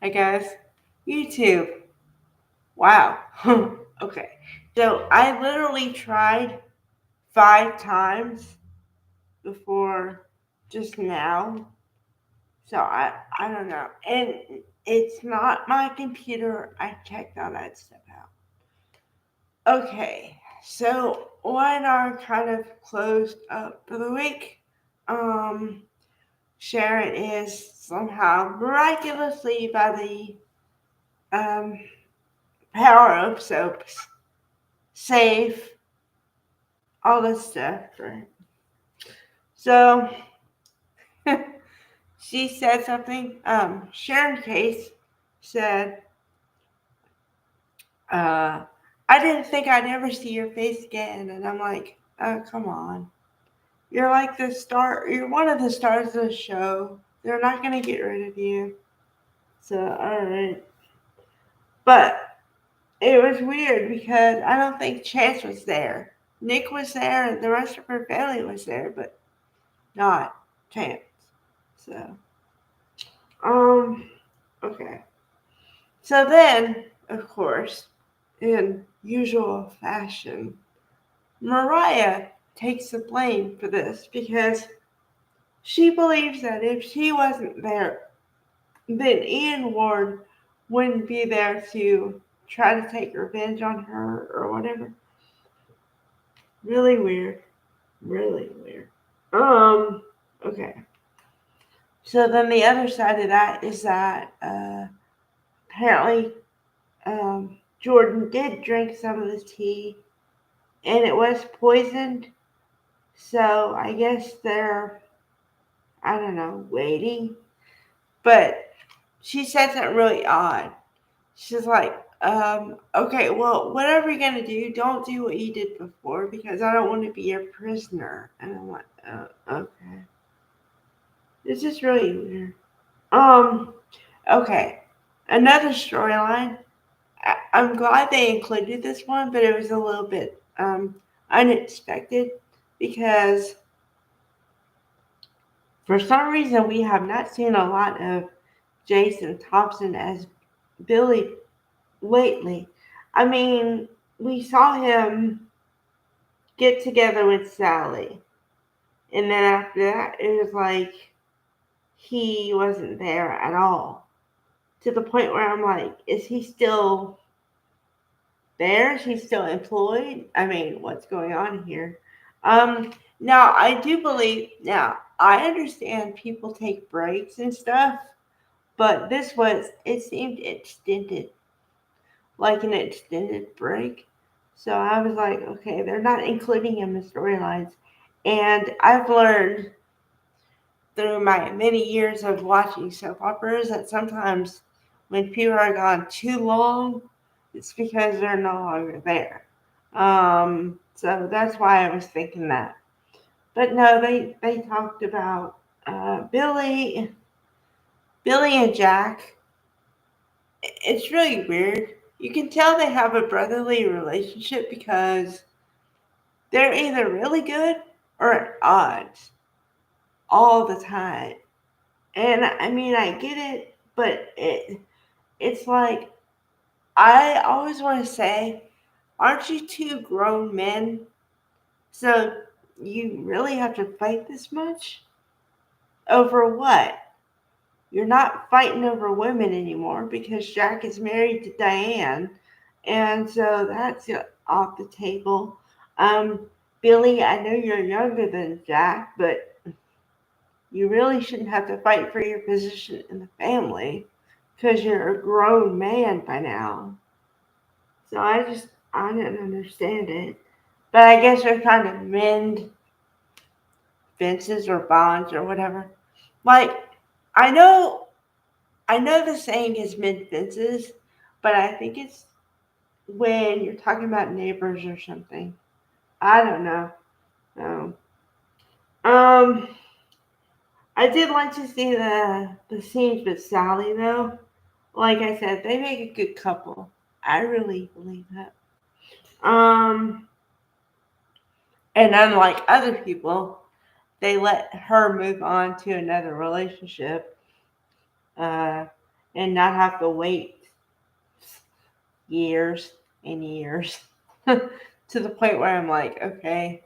I guess. YouTube. Wow. Okay. So I literally tried 5 times before just now. So I don't know. And it's not my computer. I checked all that stuff out. Okay. So what are kind of closed up for the week? Um Sharon is somehow miraculously by the power of soaps safe, all this stuff, right? So she said something. Sharon Case said, I didn't think I'd ever see your face again. And I'm like, oh, come on. You're like the star, you're one of the stars of the show. They're not going to get rid of you. So, alright. But it was weird because I don't think Chance was there. Nick was there and the rest of her family was there, but not Chance. So, um, okay. So then, of course, in usual fashion, Mariah takes the blame for this because she believes that if she wasn't there, then Ian Ward wouldn't be there to try to take revenge on her or whatever. Really weird. Really weird. Okay. So then the other side of that is that apparently Jordan did drink some of the tea and it was poisoned. So I guess they're, I don't know, waiting. But she said something really odd. She's like, okay, well, whatever you're gonna do, don't do what you did before because I don't want to be your prisoner. And I'm like, okay, this is really weird. Um, okay, another storyline. I'm glad they included this one, but it was a little bit unexpected because for some reason we have not seen a lot of Jason Thompson as Billy lately. I mean, we saw him get together with Sally, and then after that, it was like he wasn't there at all. To the point where I'm like, is he still there? Is he still employed? I mean, what's going on here? Um, Now I do believe. Now I understand people take breaks and stuff, but this was it seemed extended, like an extended break. So I was like, okay, they're not including him in storylines. And I've learned through my many years of watching soap operas that sometimes when people are gone too long, it's because they're no longer there. So that's why I was thinking that. But no, they talked about Billy and Jack. It's really weird. You can tell they have a brotherly relationship because they're either really good or at odds all the time. And I mean, I get it, but it's like I always want to say, aren't you two grown men? So you really have to fight this much over what? You're not fighting over women anymore because Jack is married to Diane, and so that's off the table. Um, Billy, I know you're younger than Jack, but you really shouldn't have to fight for your position in the family because you're a grown man by now. So I didn't understand it. But I guess they're trying to mend fences or bonds or whatever. Like I know I know the saying is mend fences, but I think it's when you're talking about neighbors or something. I don't know. No. Um, I did like to see the scenes with Sally though. Like I said, they make a good couple. I really believe that. Um, and unlike other people, they let her move on to another relationship. Uh, and not have to wait years and years to the point where I'm like, okay,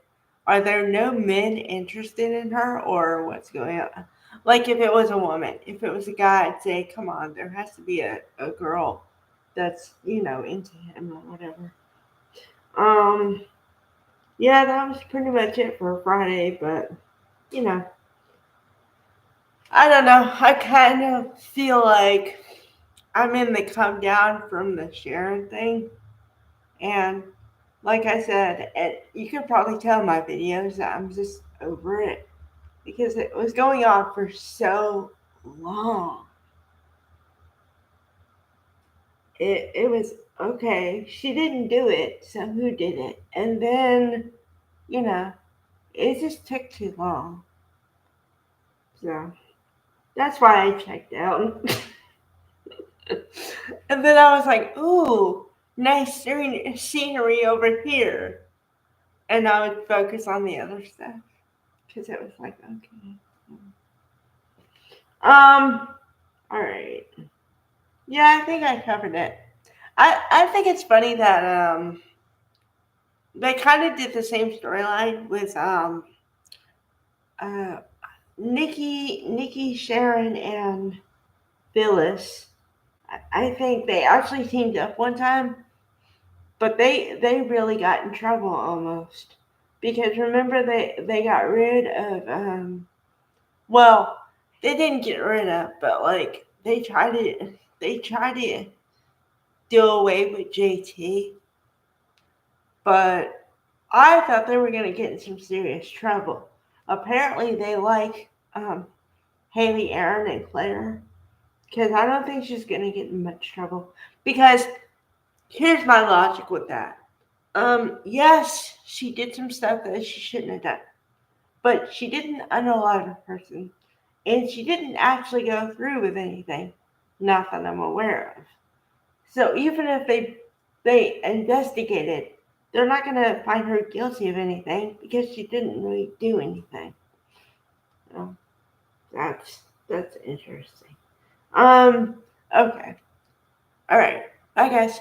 are there no men interested in her or what's going on? Like if it was a woman, if it was a guy, I'd say, come on, there has to be a girl that's, into him or whatever. Um, yeah, that was pretty much it for Friday, but you know, I don't know. I kind of feel like I'm in the come down from the Sharon thing. And like I said, you could probably tell in my videos that I'm just over it because it was going on for so long. It was okay. She didn't do it, so who did it? And then, you know, it just took too long. So that's why I checked out. And then I was like, ooh, nice scenery over here. And I would focus on the other stuff because it was like, okay. All right. Yeah, I think I covered it. I think it's funny that they kind of did the same storyline with uh Nikki, Sharon, and Phyllis. I think they actually teamed up one time, but they really got in trouble almost because remember they got rid of well, they didn't get rid of, but like they tried to do away with JT, but I thought they were gonna get in some serious trouble. Apparently, they like Haley, Aaron, and Claire because I don't think she's gonna get in much trouble. Because here's my logic with that. Yes, she did some stuff that she shouldn't have done, but she didn't unalive a person, and she didn't actually go through with anything. Not that I'm aware of. So even if they investigated, they're not going to find her guilty of anything because she didn't really do anything. So that's interesting. Um. Okay. All right. Bye, guys.